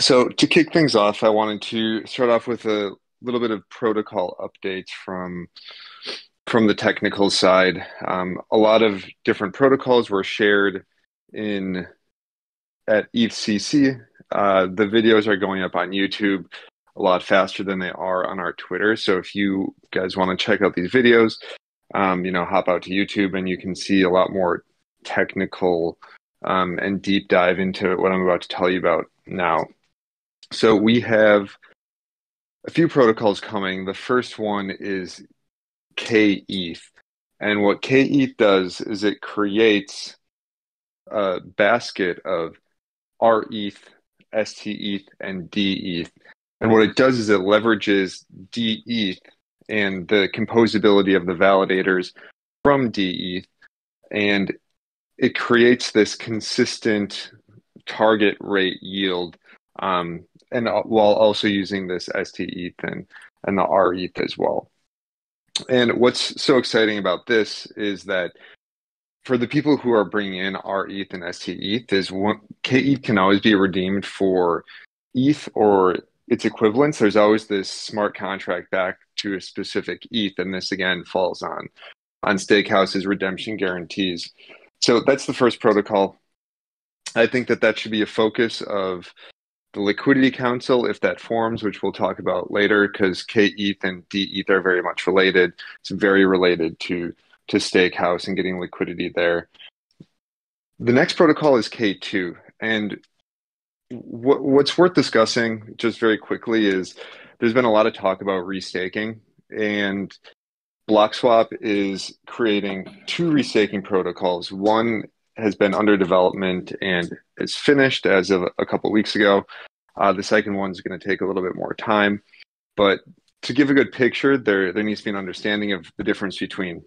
So to kick things off, I wanted to start off with a little bit of protocol updates from the technical side. A lot of different protocols were shared in at ETHCC. The videos are going up on YouTube a lot faster than they are on our Twitter. So if you guys want to check out these videos, hop out to YouTube and you can see a lot more technical and deep dive into what I'm about to tell you about now. So we have a few protocols coming. The first one is kETH. And what kETH does is it creates a basket of rETH, stETH, and dETH. And what it does is it leverages dETH and the composability of the validators from dETH, and it creates this consistent target rate yield, and while also using this stETH and the rETH as well. And what's so exciting about this is that for the people who are bringing in rETH and stETH, kETH can always be redeemed for ETH or its equivalents. There's always this smart contract back to a specific ETH, and this again falls on Stakehouse's redemption guarantees. So that's the first protocol. I think that should be a focus of the Liquidity Council if that forms, which we'll talk about later, because kETH and dETH are very much related. It's very related to Stakehouse and getting liquidity there. The next protocol is K2, and what's worth discussing just very quickly is there's been a lot of talk about restaking, and Blockswap is creating two restaking protocols. One has been under development and is finished as of a couple of weeks ago. The second one's going to take a little bit more time, but to give a good picture, there needs to be an understanding of the difference between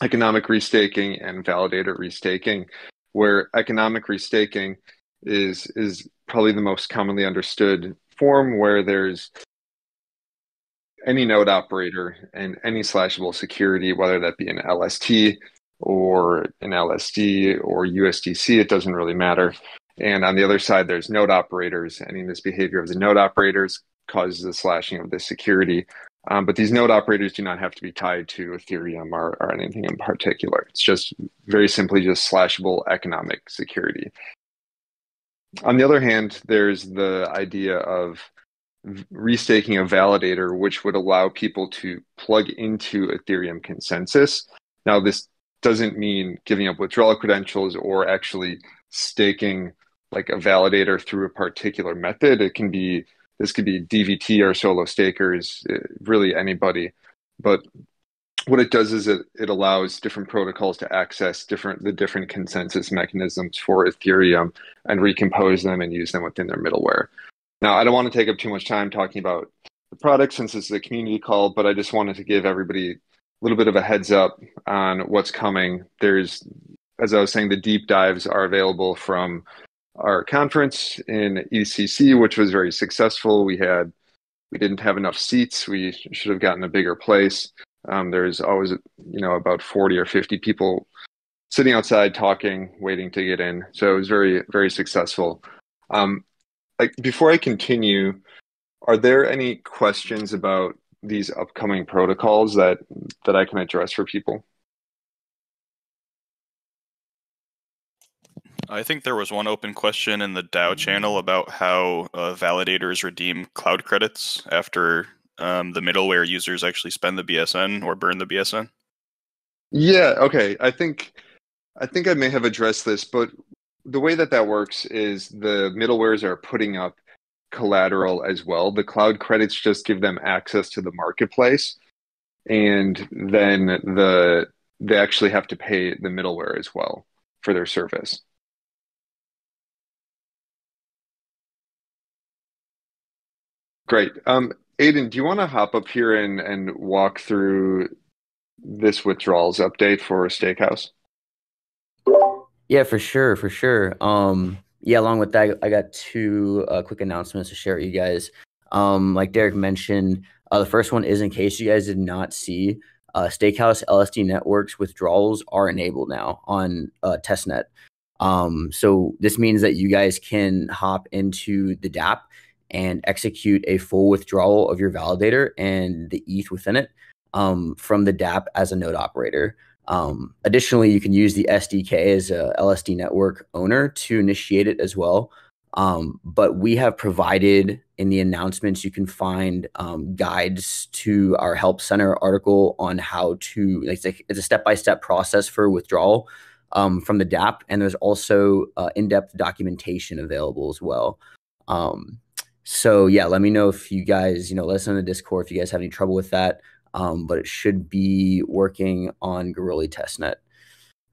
economic restaking and validator restaking, where economic restaking is probably the most commonly understood form, where there's any node operator and any slashable security, whether that be an LST or an LSD or USDC, it doesn't really matter. And on the other side, there's node operators. Any misbehavior of the node operators causes the slashing of the security. But these node operators do not have to be tied to Ethereum or anything in particular. It's just very simply just slashable economic security. On the other hand, there's the idea of restaking a validator, which would allow people to plug into Ethereum consensus. Now, this doesn't mean giving up withdrawal credentials or actually staking like a validator through a particular method. This could be DVT or solo stakers, really anybody. But what it does is it allows different protocols to access the different consensus mechanisms for Ethereum and recompose them and use them within their middleware. Now, I don't want to take up too much time talking about the product since this is a community call, but I just wanted to give everybody a little bit of a heads up on what's coming. There's, as I was saying, the deep dives are available from our conference in ETHCC, which was very successful. We didn't have enough seats. We should have gotten a bigger place. There's always, about 40 or 50 people sitting outside talking, waiting to get in. So it was very, very successful. Before I continue, are there any questions about these upcoming protocols that I can address for people? I think there was one open question in the DAO channel about how validators redeem cloud credits after the middleware users actually spend the BSN or burn the BSN. Yeah, okay. I think I may have addressed this, but the way that works is the middlewares are putting up collateral as well. The cloud credits just give them access to the marketplace, and then they actually have to pay the middleware as well for their service. Great. Aiden, do you want to hop up here and walk through this withdrawals update for Stakehouse? Yeah, for sure. Yeah, along with that, I got two quick announcements to share with you guys. Like Derek mentioned, the first one is in case you guys did not see, Stakehouse LSD networks withdrawals are enabled now on testnet. So this means that you guys can hop into the dApp and execute a full withdrawal of your validator and the ETH within it from the dApp as a node operator. Additionally, you can use the SDK as a LSD network owner to initiate it as well. But we have provided in the announcements, you can find guides to our help center article on how to, it's a step-by-step process for withdrawal from the dApp. And there's also in-depth documentation available as well. So yeah, let me know if you guys, let us know in the Discord if you guys have any trouble with that. But it should be working on Gorilla testnet.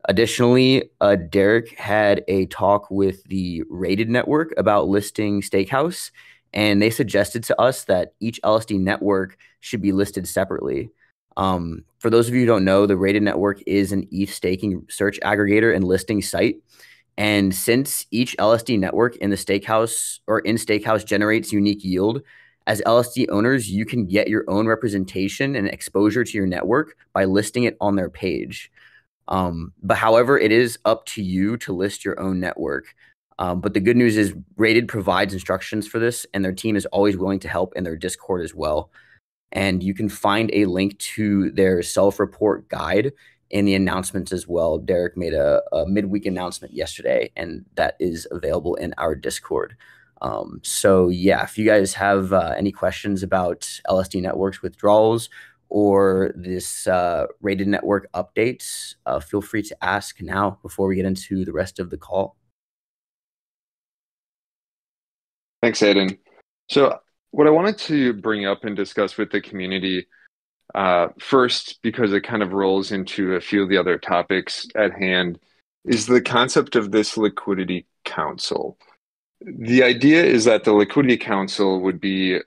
Additionally, Derek had a talk with the Rated Network about listing Stakehouse, and they suggested to us that each LSD network should be listed separately. For those of you who don't know, the Rated Network is an ETH staking search aggregator and listing site. And since each LSD network in the Stakehouse or in Stakehouse generates unique yield, as LSD owners, you can get your own representation and exposure to your network by listing it on their page. But however, it is up to you to list your own network. But the good news is Rated provides instructions for this, and their team is always willing to help in their Discord as well. And you can find a link to their self-report guide in the announcements as well. Derek made a midweek announcement yesterday, and that is available in our Discord. So yeah, if you guys have any questions about LSD networks withdrawals or this Rated network updates, feel free to ask now before we get into the rest of the call. Thanks, Aiden. So what I wanted to bring up and discuss with the community first, because it kind of rolls into a few of the other topics at hand, is the concept of this Liquidity Council. The idea is that the Liquidity Council would be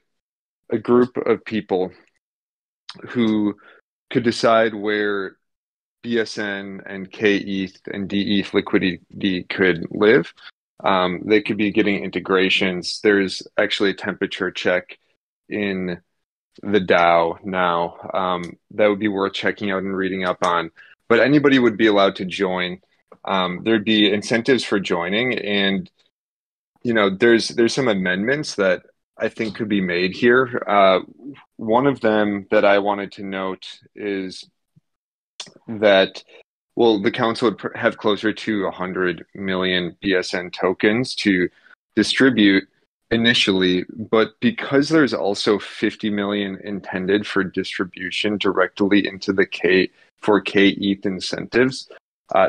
a group of people who could decide where BSN and kETH and dETH liquidity could live. They could be getting integrations. There's actually a temperature check in the DAO now that would be worth checking out and reading up on. But anybody would be allowed to join. There'd be incentives for joining, and there's some amendments that I think could be made here. One of them that I wanted to note is that, well, the council would have closer to 100 million BSN tokens to distribute initially, but because there's also 50 million intended for distribution directly into the kETH incentives,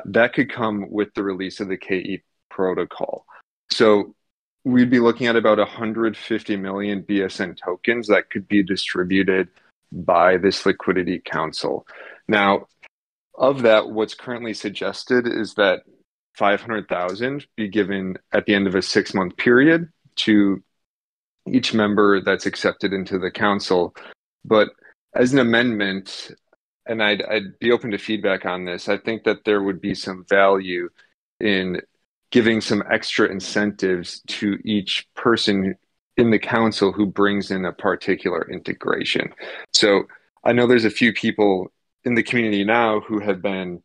that could come with the release of the kETH protocol. So we'd be looking at about 150 million BSN tokens that could be distributed by this Liquidity Council. Now, of that, what's currently suggested is that 500,000 be given at the end of a 6-month period to each member that's accepted into the council. But as an amendment, and I'd be open to feedback on this, I think that there would be some value in giving some extra incentives to each person in the council who brings in a particular integration. So I know there's a few people in the community now who have been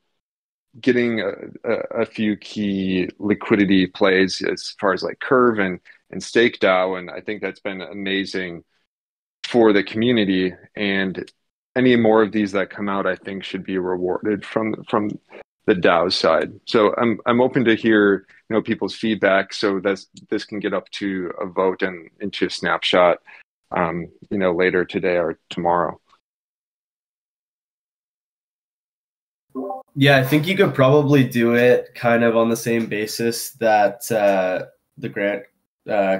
getting a few key liquidity plays as far as like Curve and Stake DAO, and I think that's been amazing for the community. And any more of these that come out, I think, should be rewarded from the DAO side. So I'm open to hear people's feedback, so this can get up to a vote and into a snapshot, later today or tomorrow. Yeah, I think you could probably do it kind of on the same basis that the grant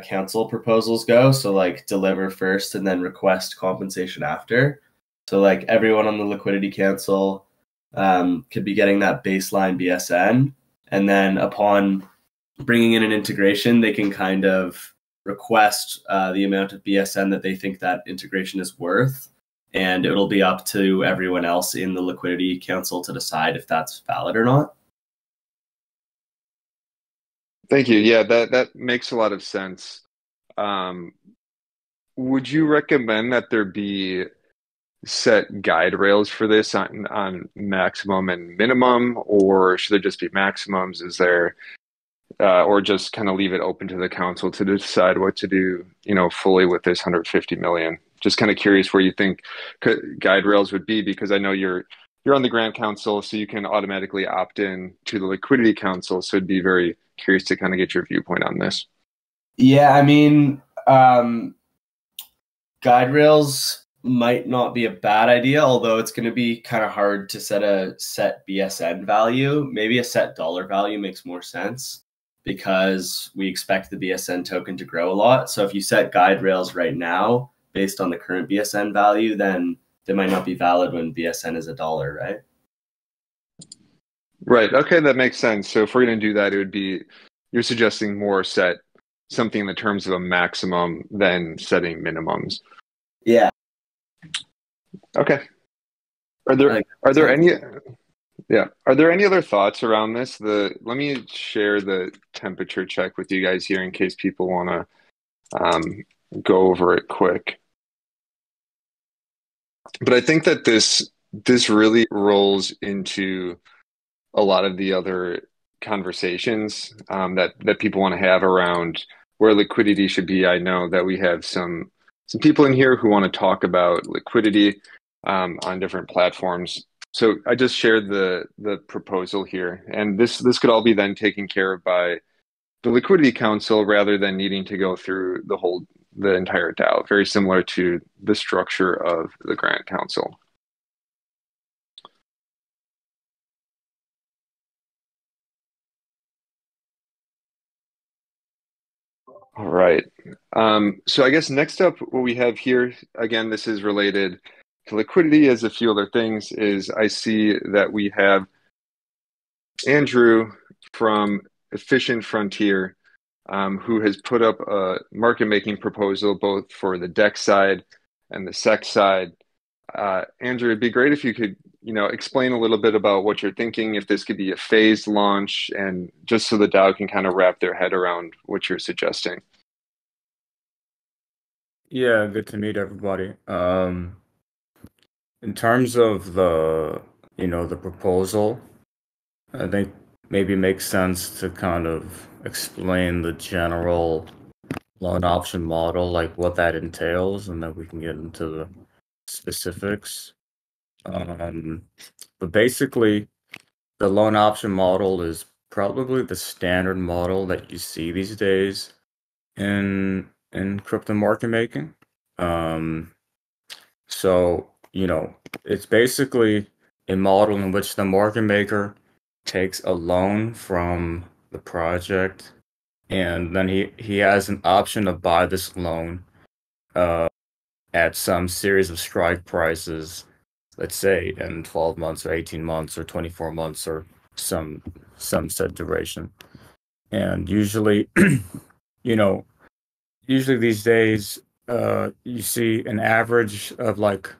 council proposals go. So like deliver first and then request compensation after. So like everyone on the Liquidity Council could be getting that baseline BSN. And then upon bringing in an integration, they can kind of request the amount of BSN that they think that integration is worth. And it'll be up to everyone else in the Liquidity Council to decide if that's valid or not. Thank you. Yeah, that makes a lot of sense. Would you recommend that there be set guide rails for this on maximum and minimum, or should there just be maximums? Is there or just kind of leave it open to the council to decide what to do, fully with this 150 million. Just kind of curious where you think guide rails would be, because I know you're on the grant council, so you can automatically opt in to the liquidity council. So I'd be very curious to kind of get your viewpoint on this. Yeah, I mean, guide rails might not be a bad idea, although it's going to be kind of hard to set a set BSN value. Maybe a set dollar value makes more sense because we expect the BSN token to grow a lot. So if you set guide rails right now based on the current BSN value, then they might not be valid when BSN is $1, right? Right. Okay, that makes sense. So if we're going to do that, it would be, you're suggesting more set something in the terms of a maximum than setting minimums. Yeah. Okay. Are there any other thoughts around this? Let me share the temperature check with you guys here in case people want to go over it quick. But I think that this really rolls into a lot of the other conversations that people want to have around where liquidity should be. I know that we have some people in here who want to talk about liquidity on different platforms. So I just shared the proposal here, and this could all be then taken care of by the Liquidity Council rather than needing to go through the entire DAO. Very similar to the structure of the Grant Council. All right. So I guess next up, what we have here, again, this is related to liquidity as a few other things, is I see that we have Andrew from Efficient Frontier, who has put up a market-making proposal both for the DEX side and the SEC side. Andrew, it'd be great if you could, explain a little bit about what you're thinking, if this could be a phased launch, and just so the DAO can kind of wrap their head around what you're suggesting. Yeah, good to meet everybody. In terms of the proposal, I think maybe it makes sense to kind of explain the general loan option model, like what that entails, and then we can get into the specifics. But basically, the loan option model is probably the standard model that you see these days in crypto market making. So, it's basically a model in which the market maker takes a loan from the project, and then he has an option to buy this loan at some series of strike prices, let's say in 12 months or 18 months or 24 months or some set duration. And usually, usually these days, you see an average of like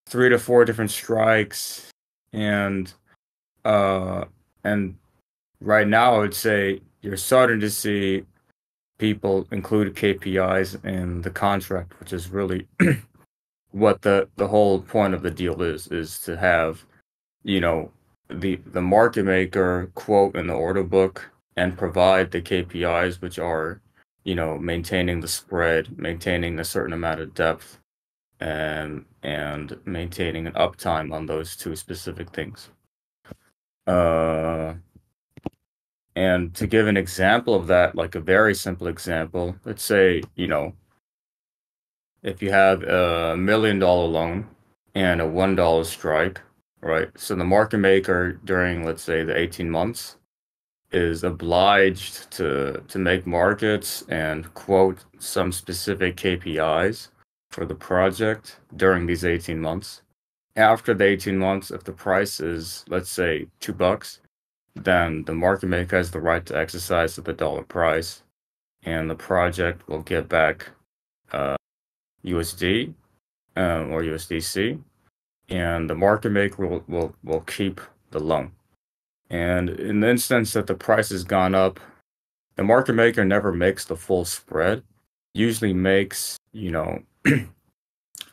3 to 4 different strikes, and right now I would say you're starting to see people include KPIs in the contract, which is really what the whole point of the deal is to have, the market maker quote in the order book and provide the KPIs, which are, maintaining the spread, maintaining a certain amount of depth, and maintaining an uptime on those two specific things. And to give an example of that, like a very simple example, let's say, if you have a $1 million loan and a $1 strike, right? So the market maker during, let's say, the 18 months is obliged to make markets and quote some specific KPIs for the project during these 18 months. After the 18 months, if the price is, let's say, $2, then the market maker has the right to exercise at the dollar price, and the project will get back USD or USDC, and the market maker will keep the loan. And in the instance that the price has gone up, the market maker never makes the full spread, usually makes,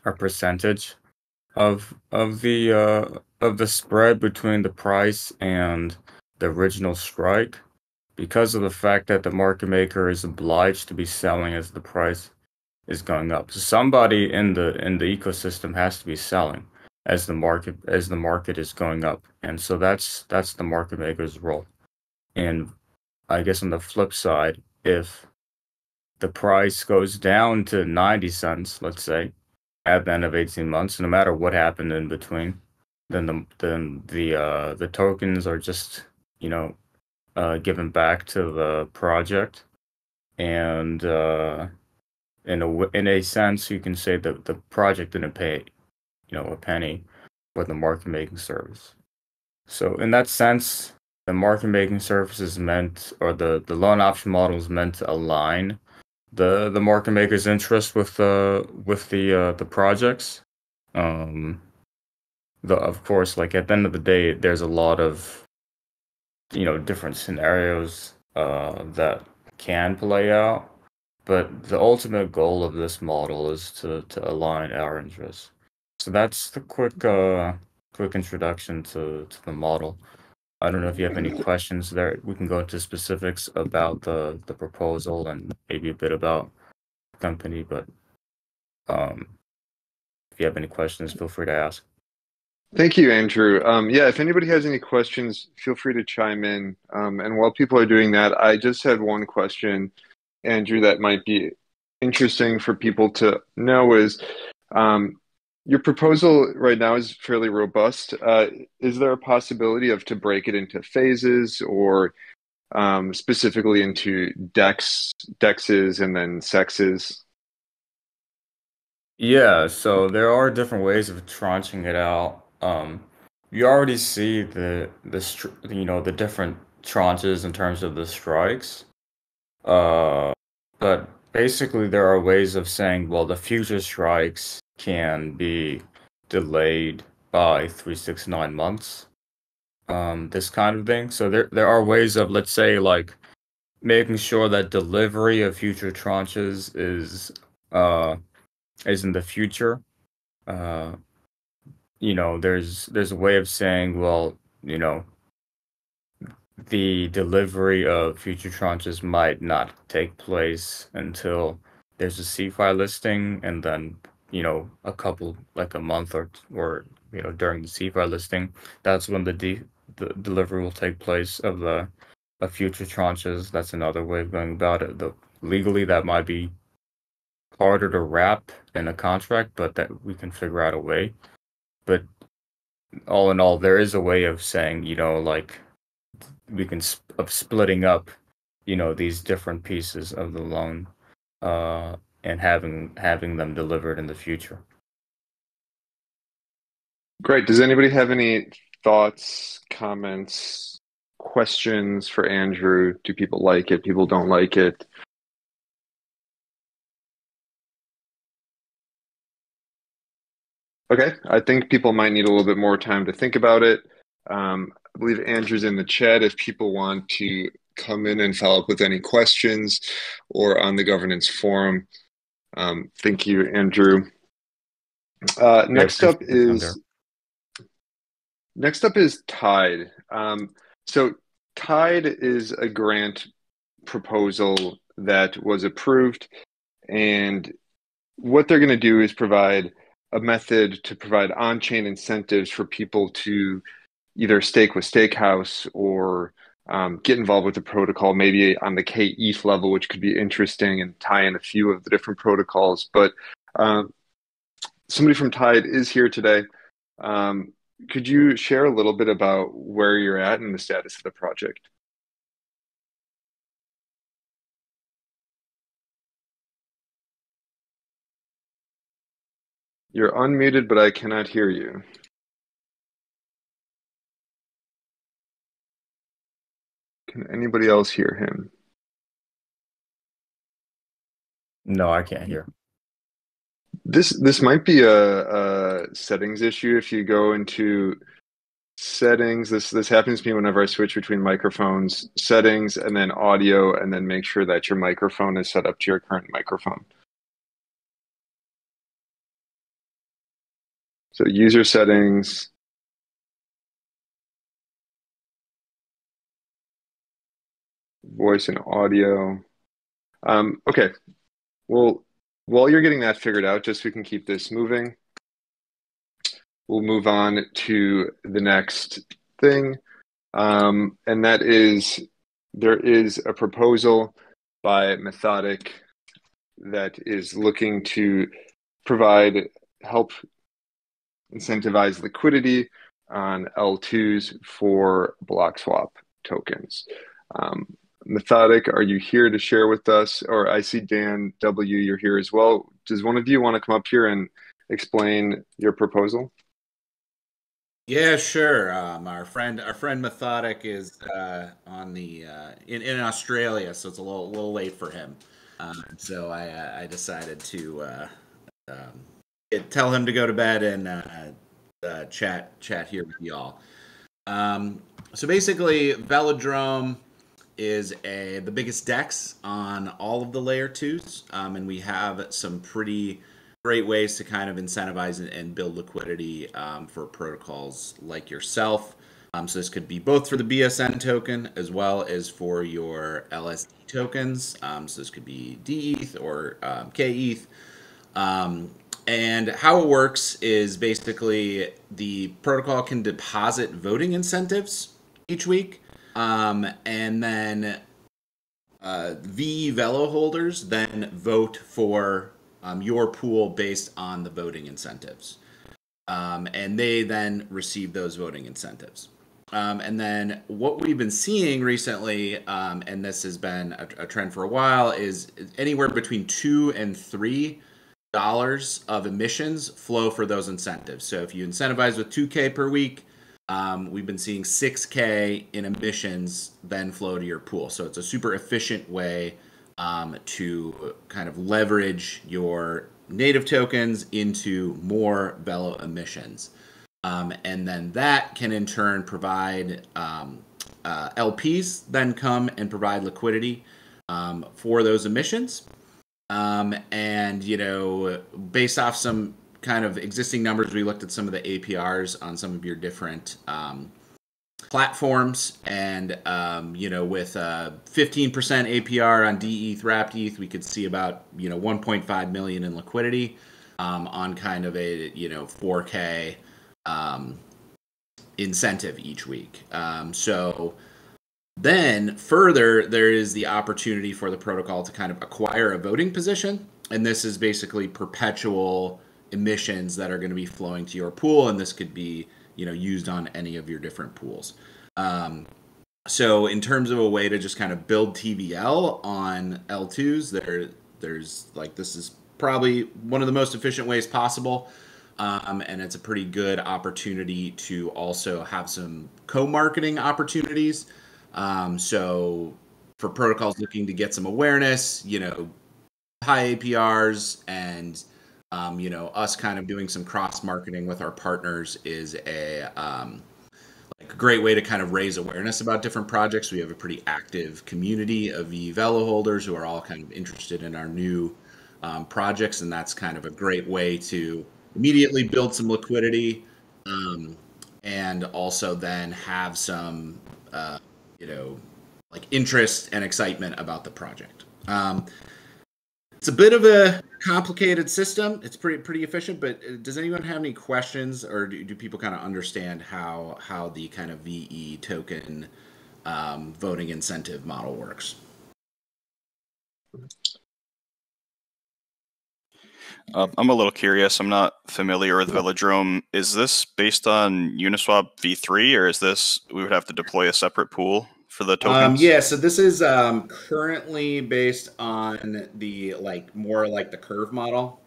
a percentage of the spread between the price and the original strike. because of the fact that the market maker is obliged to be selling as the price is going up. So somebody in the ecosystem has to be selling as the market is going up, and so that's the market maker's role. And I guess on the flip side, if the price goes down to 90 cents, let's say, at the end of 18 months, no matter what happened in between, then the tokens are just, given back to the project. And in a sense, you can say that the project didn't pay, a penny for the market making service. So in that sense, the market making service is meant, or the loan option model is meant to align the market maker's interest with the projects. Of course, like at the end of the day, there's a lot of different scenarios that can play out, but the ultimate goal of this model is to align our interests. So that's the quick introduction to the model. I don't know if you have any questions there. We can go into specifics about the proposal and maybe a bit about the company, but if you have any questions, feel free to ask. Thank you, Andrew. Yeah, if anybody has any questions, feel free to chime in. And while people are doing that, I just had one question, Andrew, that might be interesting for people to know is your proposal right now is fairly robust. Is there a possibility to break it into phases or specifically into dexes and then sexes? Yeah, so there are different ways of tranching it out. You already see the different tranches in terms of the strikes. But basically there are ways of saying, well, the future strikes can be delayed by 369 months. This kind of thing. So there are ways of, let's say, like making sure that delivery of future tranches is in the future. There's a way of saying, well, the delivery of future tranches might not take place until there's a CeFi listing, and then a couple, like a month or during the CeFi listing, that's when the delivery will take place of the future tranches. That's another way of going about it. Legally, that might be harder to wrap in a contract, but that we can figure out a way. But all in all, there is a way of saying, like we can of splitting up, these different pieces of the loan, and having them delivered in the future. Great. Does anybody have any thoughts, comments, questions for Andrew? Do people like it? People don't like it? Okay, I think people might need a little bit more time to think about it. I believe Andrew's in the chat if people want to come in and follow up with any questions or on the governance forum. Thank you, Andrew. Next up is Tide. So Tide is a grant proposal that was approved, and what they're going to do is provide a method to provide on-chain incentives for people to either stake with Stakehouse or get involved with the protocol, maybe on the kETH level, which could be interesting and tie in a few of the different protocols. But somebody from Tide is here today. Could you share a little bit about where you're at and the status of the project? You're unmuted, but I cannot hear you. Can anybody else hear him? No, I can't hear. This might be a settings issue. If you go into settings, this happens to me whenever I switch between microphones, settings, and then audio, and then make sure that your microphone is set up to your current microphone. So user settings. voice and audio. Okay. Well, while you're getting that figured out, just so we can keep this moving, we'll move on to the next thing. And that is, there is a proposal by Methodic that is looking to provide help incentivize liquidity on L2s for Blockswap tokens. Methodic, are you here to share with us? Or I see Dan W, you're here as well. Does one of you want to come up here and explain your proposal? Yeah, sure. Our friend Methodic is on the in Australia, so it's a little late for him. So I decided to tell him to go to bed and chat here with y'all. So basically, Velodrome is the biggest DEX on all of the layer 2s, and we have some pretty great ways to kind of incentivize and build liquidity for protocols like yourself. So this could be both for the BSN token as well as for your LSD tokens. So this could be dETH or kETH. And how it works is basically the protocol can deposit voting incentives each week. And then VE Velo holders then vote for your pool based on the voting incentives. And they then receive those voting incentives. And then what we've been seeing recently, and this has been a trend for a while, is anywhere between $2 and $3 of emissions flow for those incentives. So if you incentivize with 2K per week, we've been seeing 6K in emissions then flow to your pool. So it's a super efficient way to kind of leverage your native tokens into more Velo emissions. And then that can in turn provide LPs then come and provide liquidity for those emissions. And, you know, based off some kind of existing numbers, we looked at some of the APRs on some of your different platforms, and you know, with 15% APR on dETH, wrapped ETH, we could see about 1.5 million in liquidity on kind of a 4K incentive each week. So then further, there is the opportunity for the protocol to kind of acquire a voting position, and this is basically perpetual emissions that are going to be flowing to your pool, and this could be used on any of your different pools. So in terms of a way to just kind of build TVL on L2s, there's like, this is probably one of the most efficient ways possible. And it's a pretty good opportunity to also have some co-marketing opportunities. So for protocols looking to get some awareness, high APRs, and us kind of doing some cross marketing with our partners is a great way to kind of raise awareness about different projects. We have a pretty active community of Velo holders who are all kind of interested in our new projects, and that's kind of a great way to immediately build some liquidity, and also then have some interest and excitement about the project. It's a bit of a complicated system. It's pretty efficient, but does anyone have any questions, or do people kind of understand how the kind of VE token voting incentive model works? I'm a little curious. I'm not familiar with Velodrome. Is this based on Uniswap v3, or is this, we would have to deploy a separate pool for the tokens? Yeah, so this is currently based on the more like the curve model.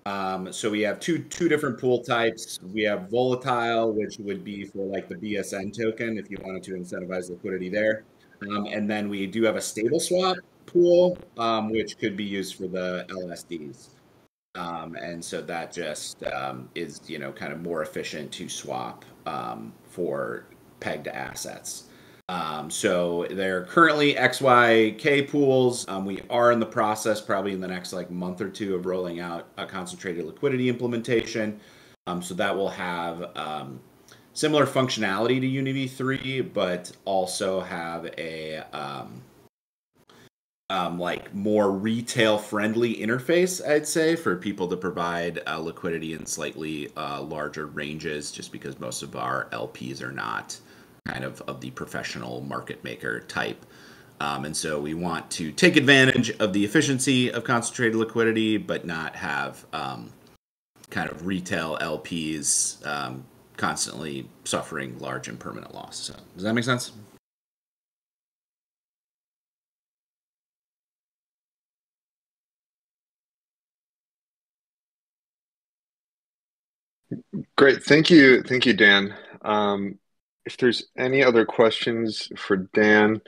So we have two different pool types. We have volatile, which would be for like the BSN token if you wanted to incentivize liquidity there. And then we do have a stable swap pool, which could be used for the LSDs. And so that just is kind of more efficient to swap for pegged assets. So they're currently XYK pools. We are in the process, probably in the next month or two, of rolling out a concentrated liquidity implementation. So that will have similar functionality to Unity 3, but also have a like more retail-friendly interface, I'd say, for people to provide liquidity in slightly larger ranges, just because most of our LPs are not kind of the professional market maker type. And so we want to take advantage of the efficiency of concentrated liquidity, but not have kind of retail LPs constantly suffering large and permanent loss. So, does that make sense? Great. Thank you, Dan. If there's any other questions for Dan,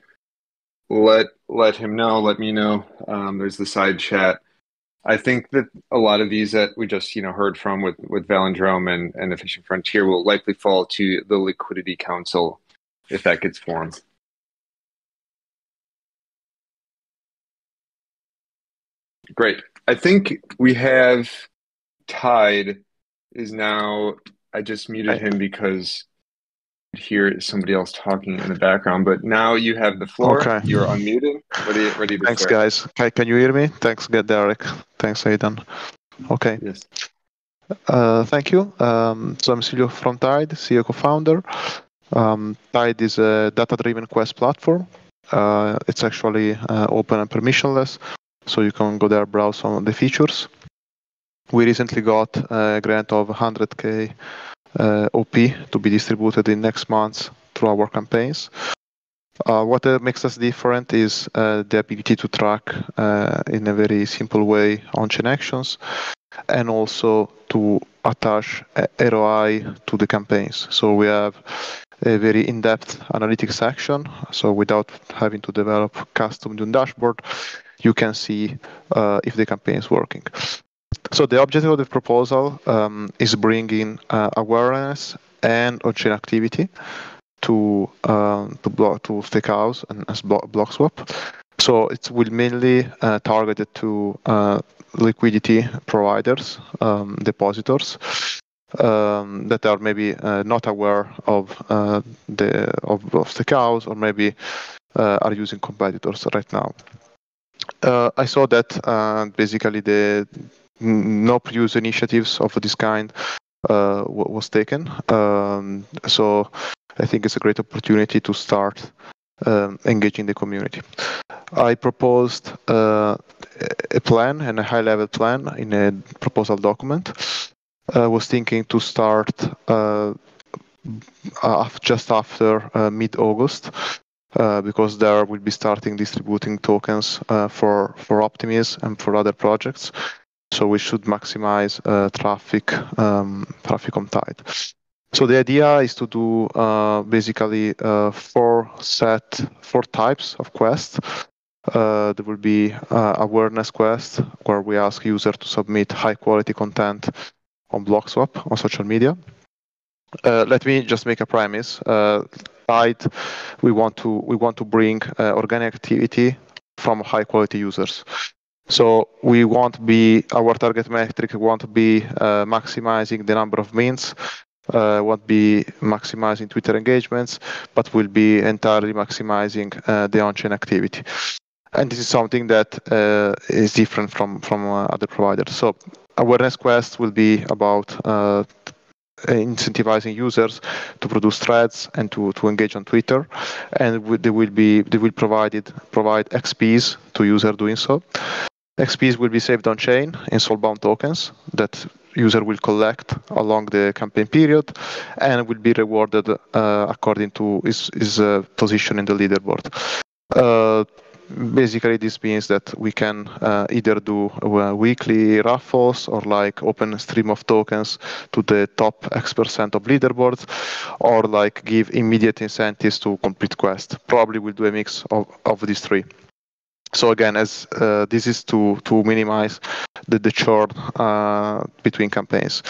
let him know. Let me know. There's the side chat. I think that a lot of these that we just heard from with Valendrome and Efficient Frontier will likely fall to the Liquidity Council if that gets formed. Great. I think we have Tide is now. I just muted him because I hear somebody else talking in the background. But now you have the floor. Okay. You're unmuted. Ready to Thanks, start. guys. Can you hear me? Thanks, Derek. Thanks, Aidan. Okay. Yes. Thank you. So I'm Silvio from Tide, CEO co-founder. Tide is a data-driven Quest platform. It's actually open and permissionless, so you can go there, browse some of the features. We recently got a grant of 100K OP to be distributed in next month through our campaigns. What makes us different is the ability to track in a very simple way on-chain actions, and also to attach ROI to the campaigns. So we have a very in-depth analytics section. So without having to develop custom dashboard, you can see if the campaign is working. So the objective of the proposal is bringing awareness and on-chain activity to Stakehouse and as Blockswap. So it will mainly targeted to liquidity providers, depositors that are maybe not aware of Stakehouse, or maybe are using competitors right now. I saw that basically the no pre-use initiatives of this kind was taken. So I think it's a great opportunity to start engaging the community. I proposed a plan and a high-level plan in a proposal document. I was thinking to start just after mid-August, because there will be starting distributing tokens for Optimism and for other projects. So we should maximize traffic on Tide. So the idea is to do basically four types of quests. There will be awareness quest, where we ask users to submit high quality content on Blockswap on social media. Let me just make a premise. Tide, we want to bring organic activity from high quality users. So we won't be, our target metric won't be maximizing the number of mints, won't be maximizing Twitter engagements, but will be entirely maximizing the on-chain activity. And this is something that is different from other providers. So awareness quest will be about incentivizing users to produce threads and to engage on Twitter, and they will provide XPs to user doing so. XPs will be saved on chain in soulbound tokens that user will collect along the campaign period, and will be rewarded according to his position in the leaderboard. Basically, this means that we can either do weekly raffles, or like open stream of tokens to the top X% of leaderboards, or like give immediate incentives to complete quest. Probably we'll do a mix of these three. So again, as this is to minimize the churn between campaigns.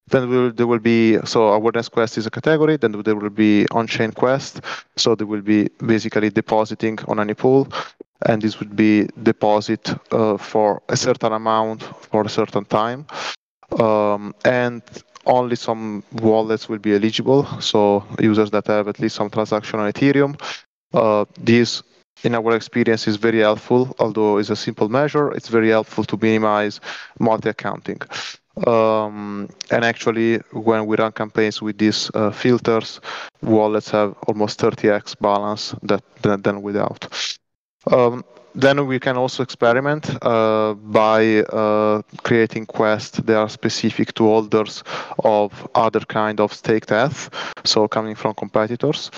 Then there will be, so awareness quest is a category. Then there will be on-chain quest. So they will be basically depositing on any pool, and this would be deposit for a certain amount for a certain time. and only some wallets will be eligible. So users that have at least some transaction on Ethereum. This, in our experience, is very helpful. Although it's a simple measure, it's very helpful to minimize multi-accounting. And actually, when we run campaigns with these filters, wallets have almost 30x balance than without. Then we can also experiment by creating quests that are specific to holders of other kind of staked ETH, so coming from competitors.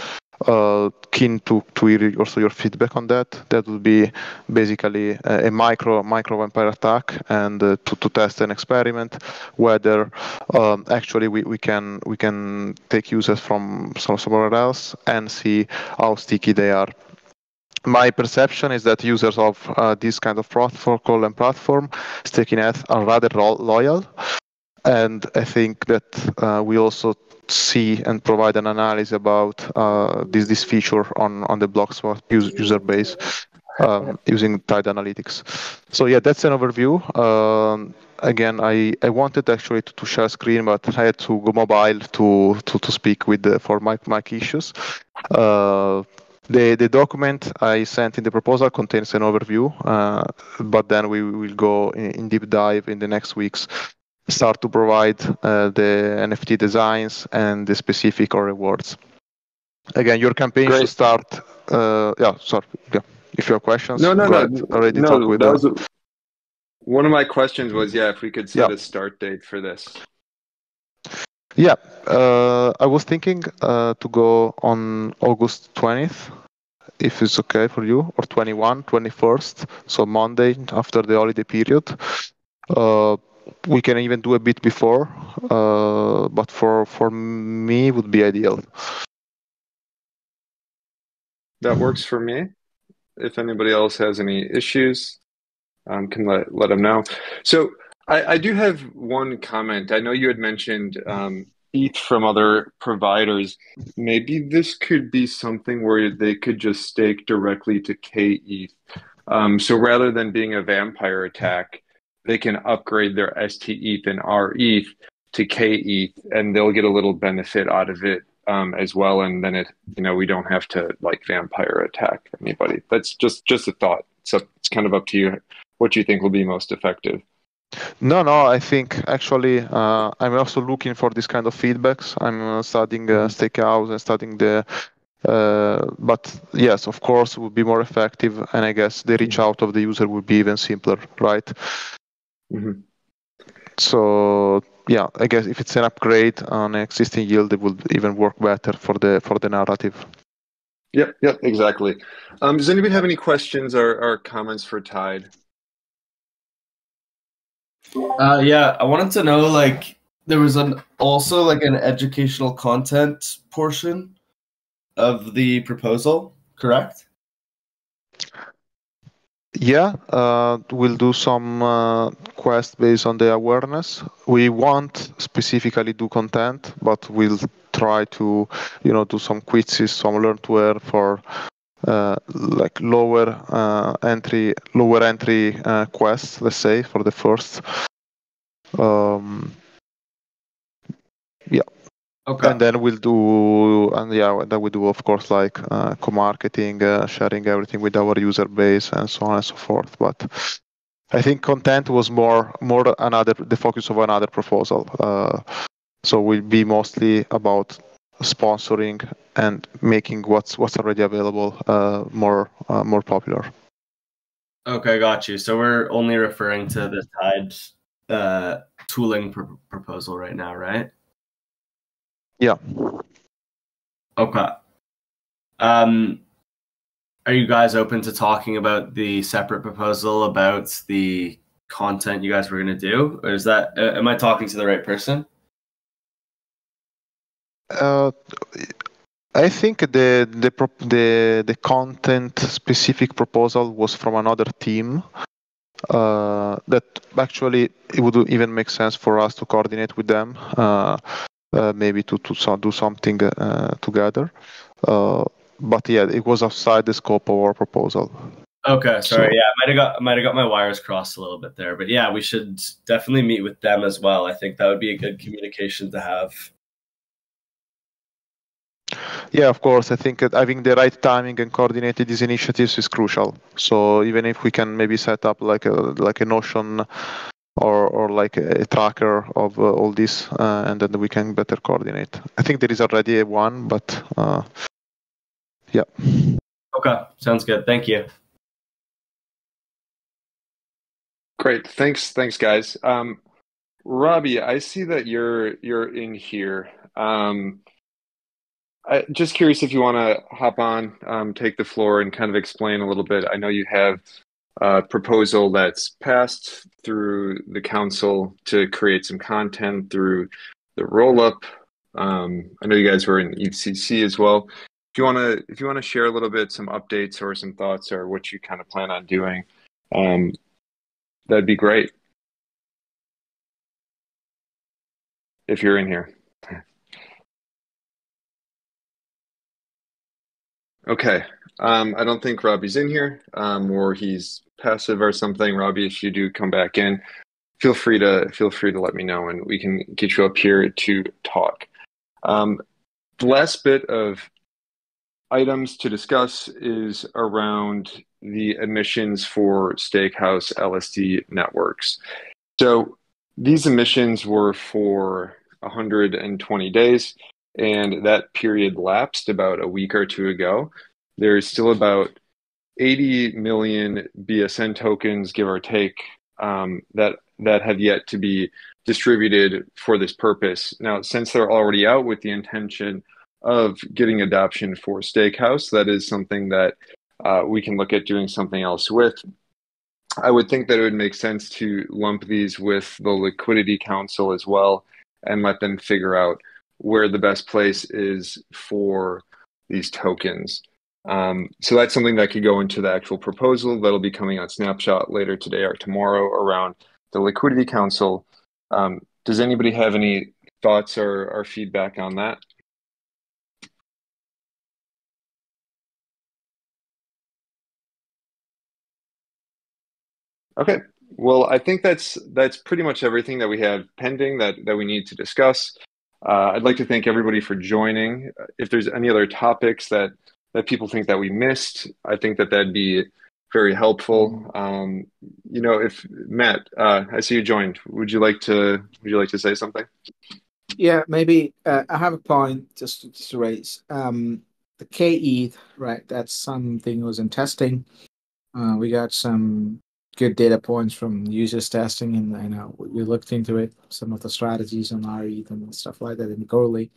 Keen to hear also your feedback on that. That would be basically a micro vampire attack, and to test an experiment whether actually we can take users from somewhere else and see how sticky they are. My perception is that users of this kind of protocol and platform, staking ETH, are rather loyal, and I think that we also see and provide an analysis about this feature on the Blockswap user base using Tide Analytics. So yeah, that's an overview. Again, I wanted actually to share screen, but I had to go mobile to speak with for mic issues. The document I sent in the proposal contains an overview, but then we will go in deep dive in the next weeks, start to provide the NFT designs and the specific rewards. Again, your campaign should start. If you have questions, no. Already no, talked with that was one of my questions was, if we could set a start date for this. Yeah, I was thinking to go on August 20th, if it's okay for you, or 21st, so Monday after the holiday period. We can even do a bit before, but for me would be ideal. That works for me. If anybody else has any issues, can let them know. So I do have one comment. I know you had mentioned ETH from other providers. Maybe this could be something where they could just stake directly to kETH. So rather than being a vampire attack, they can upgrade their STETH and RETH to kETH, and they'll get a little benefit out of it as well. And then we don't have to vampire attack anybody. That's just a thought. So it's kind of up to you what you think will be most effective. No, I think actually I'm also looking for this kind of feedbacks. I'm studying Stakehouse and studying but yes, of course, it would be more effective, and I guess the reach out of the user would be even simpler, right? Mm-hmm. So yeah, I guess if it's an upgrade on existing yield, it would even work better for the narrative. Yep, exactly. Does anybody have any questions or comments for Tide? Yeah, I wanted to know, there was also an educational content portion of the proposal, correct? Yeah, we'll do some quest based on the awareness. We won't specifically do content, but we'll try to, do some quizzes, some learn to earn for lower entry quests, let's say, for the first. Yeah. Okay. And then we'll do, of course, co-marketing, sharing everything with our user base, and so on and so forth. But I think content was more the focus of another proposal. So we'll be mostly about sponsoring and making what's already available more popular. Okay, got you. So we're only referring to the Tide tooling proposal right now, right? Yeah. Okay. Are you guys open to talking about the separate proposal about the content you guys were going to do? Or is that, am I talking to the right person? I think the content specific proposal was from another team. That actually it would even make sense for us to coordinate with them. Maybe to do something together. But yeah, it was outside the scope of our proposal. Okay, sorry. Yeah, I might have got my wires crossed a little bit there, but yeah, we should definitely meet with them as well. I think that would be a good communication to have. Yeah, of course. I think having the right timing and coordinating these initiatives is crucial. So even if we can maybe set up like a Notion or like a tracker of all this, and then we can better coordinate. I think there is already one, but yeah. Okay, sounds good. Thank you. Great. Thanks, guys. Robbie, I see that you're in here. Just curious if you want to hop on, take the floor, and kind of explain a little bit. I know you have a proposal that's passed through the council to create some content through the roll-up. I know you guys were in ECC as well. If you want to share a little bit, some updates or some thoughts or what you kind of plan on doing, that'd be great. If you're in here. Okay. I don't think Robbie's in here, or he's passive or something. Robbie, if you do come back in, feel free to let me know, and we can get you up here to talk. The last bit of items to discuss is around the emissions for Stakehouse LSD networks. So these emissions were for 120 days, and that period lapsed about a week or two ago. There's still about 80 million BSN tokens, give or take, that have yet to be distributed for this purpose. Now, since they're already out with the intention of getting adoption for Stakehouse, that is something that we can look at doing something else with. I would think that it would make sense to lump these with the Liquidity Council as well and let them figure out where the best place is for these tokens. So that's something that could go into the actual proposal that'll be coming on Snapshot later today or tomorrow around the Liquidity Council. Does anybody have any thoughts or feedback on that? Okay. Well, I think that's pretty much everything that we have pending that we need to discuss. I'd like to thank everybody for joining. If there's any other topics that people think that we missed, I think that that'd be very helpful. If Matt, I see you joined. Would you like to say something? Yeah, maybe I have a point just to raise. The kETH, right? That's something was in testing. We got some good data points from users testing, and I know we looked into it, some of the strategies on RETH and stuff like that in Goerli.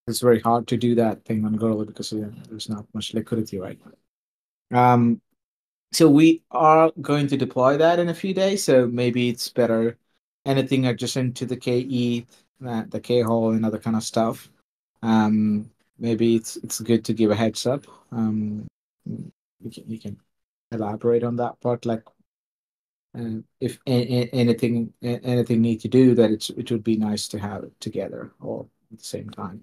It's very hard to do that thing on Goerli because there's not much liquidity right now. So we are going to deploy that in a few days. So maybe it's better anything adjacent to the kETH, the K-hole, and other kind of stuff. Maybe it's good to give a heads up. You can elaborate on that part, like if anything need to do that, it would be nice to have it together all at the same time,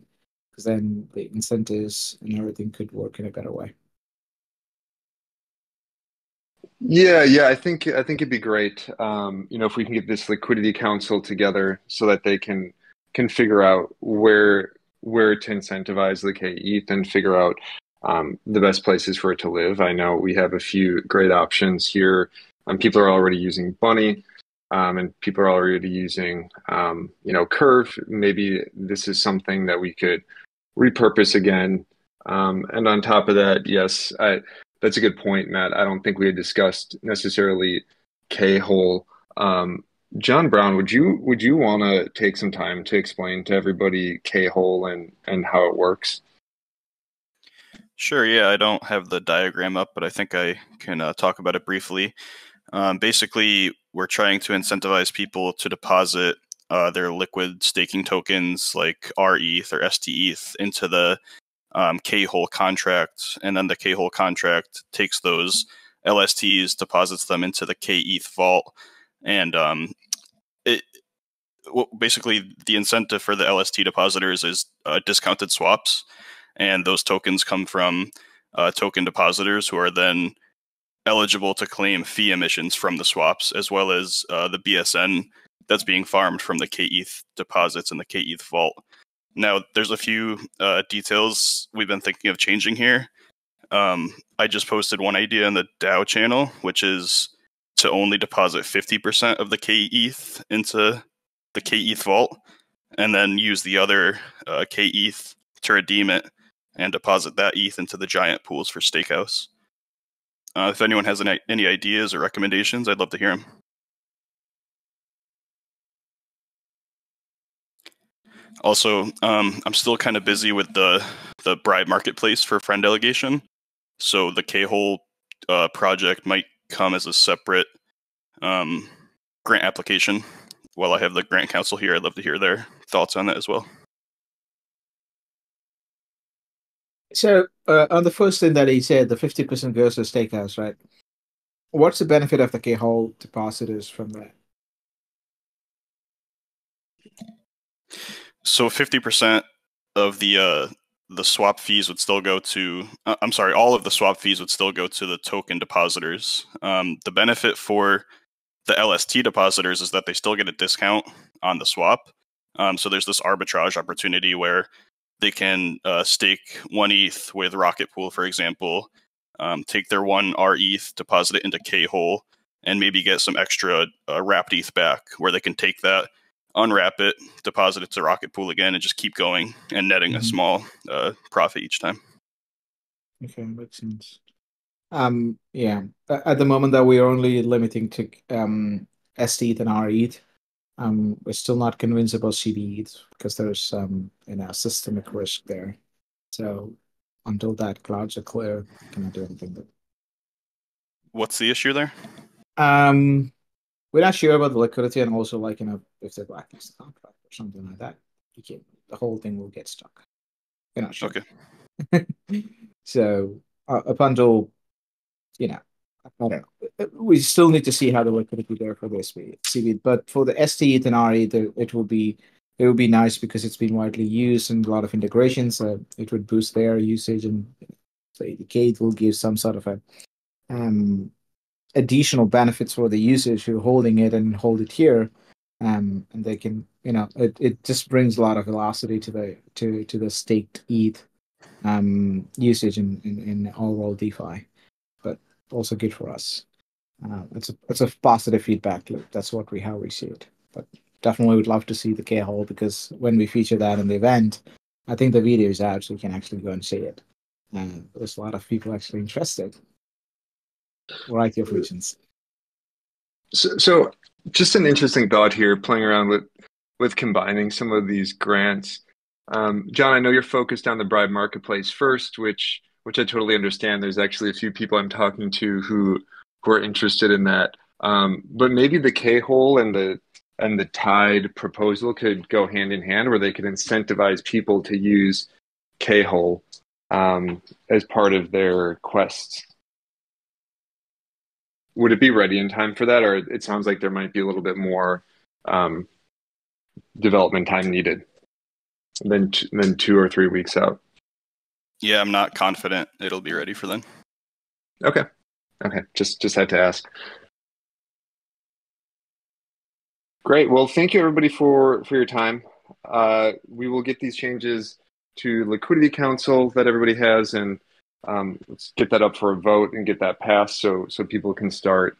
because then the incentives and everything could work in a better way. Yeah, I think it'd be great. If we can get this Liquidity Council together so that they can figure out where to incentivize the kETH and figure out the best places for it to live. I know we have a few great options here. People are already using Bunny, and people are already using Curve. Maybe this is something that we could repurpose again. And on top of that, yes, that's a good point, Matt. I don't think we had discussed necessarily K-hole. John Brown, would you want to take some time to explain to everybody K-hole and how it works? Sure, yeah, I don't have the diagram up, but I think I can talk about it briefly. Basically, we're trying to incentivize people to deposit their liquid staking tokens like rETH or stETH into the K-hole contract, and then the K-hole contract takes those LSTs, deposits them into the kETH vault, and basically the incentive for the LST depositors is discounted swaps, and those tokens come from token depositors who are then eligible to claim fee emissions from the swaps, as well as the BSN that's being farmed from the kETH deposits in the kETH vault. Now, there's a few details we've been thinking of changing here. I just posted one idea in the DAO channel, which is to only deposit 50% of the kETH into the kETH vault, and then use the other kETH to redeem it and deposit that ETH into the giant pools for Stakehouse. If anyone has any ideas or recommendations, I'd love to hear them. Also, I'm still kind of busy with the bribe marketplace for friend delegation, so the K-hole project might come as a separate grant application. While I have the grant council here, I'd love to hear their thoughts on that as well. So on the first thing that he said, the 50% goes to Stakehouse, right? What's the benefit of the K-hole depositors from that? So 50% of the swap fees would still go to, I'm sorry, all of the swap fees would still go to the token depositors. The benefit for the LST depositors is that they still get a discount on the swap. So there's this arbitrage opportunity where they can stake 1 ETH with Rocket Pool, for example, take their 1 RETH, deposit it into K-hole, and maybe get some extra wrapped ETH back, where they can take that, unwrap it, deposit it to Rocket Pool again, and just keep going and netting a small profit each time. Okay, makes sense. Yeah, at the moment that we're only limiting to STETH and RETH, we're still not convinced about CBETH because there's systemic risk there. So until that clouds are clear, I cannot do anything. What's the issue there? We're not sure about the liquidity, and also if they blacklist the contract or something like that, the whole thing will get stuck. We're not sure. Okay. So up until I don't know. We still need to see how the liquidity there for this CB. But for the STETH and RE, it would be nice because it's been widely used and a lot of integrations. So it would boost their usage, and say the kETH will give some sort of a additional benefits for the users who are holding it and hold it here, and they can it just brings a lot of velocity to the staked ETH usage in overall DeFi. Also good for us. It's a positive feedback loop. That's how we see it. But definitely would love to see the K-hole, because when we feature that in the event, I think the video is out, so you can actually go and see it. There's a lot of people actually interested. Variety of reasons. So just an interesting thought here, playing around with combining some of these grants. John, I know you're focused on the bribe marketplace first, which I totally understand. There's actually a few people I'm talking to who are interested in that. But maybe the K-hole and the Tide proposal could go hand in hand, where they could incentivize people to use K-hole as part of their quests. Would it be ready in time for that, or it sounds like there might be a little bit more development time needed than 2 or 3 weeks out? Yeah, I'm not confident it'll be ready for then. Okay. Just had to ask. Great. Well, thank you everybody for your time. We will get these changes to Liquidity Council that everybody has, and let's get that up for a vote and get that passed so people can start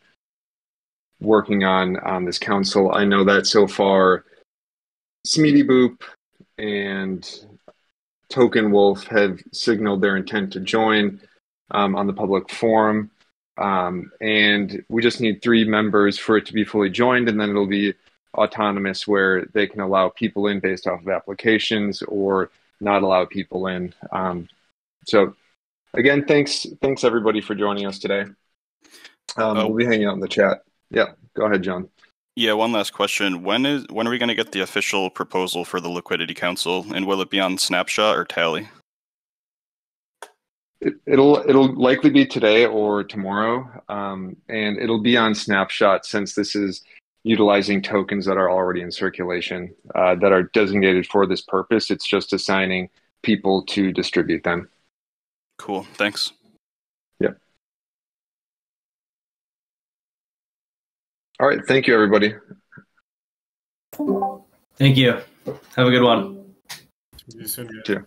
working on this council. I know that so far, Smeety Boop and Token Wolf have signaled their intent to join on the public forum. And we just need 3 members for it to be fully joined, and then it'll be autonomous, where they can allow people in based off of applications or not allow people in. So again, thanks everybody for joining us today. We'll be hanging out in the chat. Yeah, go ahead, John. Yeah, one last question. When are we going to get the official proposal for the Liquidity Council, and will it be on Snapshot or Tally? It'll likely be today or tomorrow, and it'll be on Snapshot, since this is utilizing tokens that are already in circulation that are designated for this purpose. It's just assigning people to distribute them. Cool. Thanks. Yeah. All right. Thank you, everybody. Thank you. Have a good one. See you soon, guys. Too.